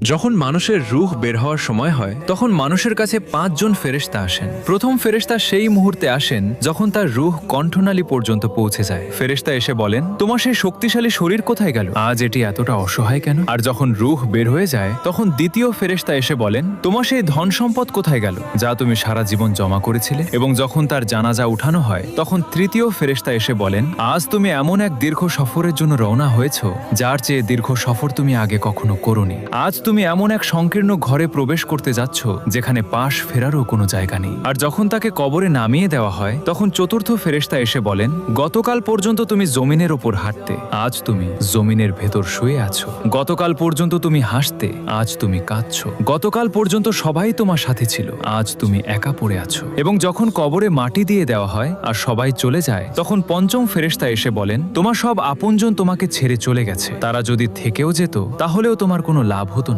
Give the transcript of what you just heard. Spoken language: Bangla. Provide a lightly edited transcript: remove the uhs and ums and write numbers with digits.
যখন মানুষের রূহ বের হওয়ার সময় হয় তখন মানুষের কাছে 5 জন ফেরেশতা আসেন। প্রথম ফেরেশতা সেই মুহূর্তে আসেন যখন তার রূহ কণ্ঠনালী পর্যন্ত পৌঁছে যায়। ফেরেশতা এসে বলেন, তোমার সেই শক্তিশালী শরীর কোথায় গেল? আজ এটি এতটা অসহায় কেন? আর যখন রূহ বের হয়ে যায় তখন দ্বিতীয় ফেরেশতা এসে বলেন, তোমার সেই ধন সম্পদ কোথায় গেল যা তুমি সারা জীবন জমা করেছিলে? এবং যখন তার জানাজা উঠানো হয় তখন তৃতীয় ফেরেশতা এসে বলেন, আজ তুমি এমন এক দীর্ঘ সফরের জন্য রওনা হয়েছ যার চেয়ে দীর্ঘ সফর তুমি আগে কখনো করোনি। আজ তুমি এমন এক সংকীর্ণ ঘরে প্রবেশ করতে যাচ্ছ যেখানে পাশ ফেরারও কোনো জায়গা নেই। আর যখন তাকে কবরে নামিয়ে দেওয়া হয় তখন চতুর্থ ফেরেশতা এসে বলেন, গতকাল পর্যন্ত তুমি জমিনের ওপর হাঁটতে, আজ তুমি জমিনের ভেতর শুয়ে আছো। গতকাল পর্যন্ত তুমি হাসতে, আজ তুমি কাঁদছো। গতকাল পর্যন্ত সবাই তোমার সাথে ছিল, আজ তুমি একা পড়ে আছো। এবং যখন কবরে মাটি দিয়ে দেওয়া হয় আর সবাই চলে যায় তখন পঞ্চম ফেরেশতা এসে বলেন, তোমার সব আপনজন তোমাকে ছেড়ে চলে গেছে, তারা যদি থেকেও যেত তাহলেও তোমার কোনো লাভ হতো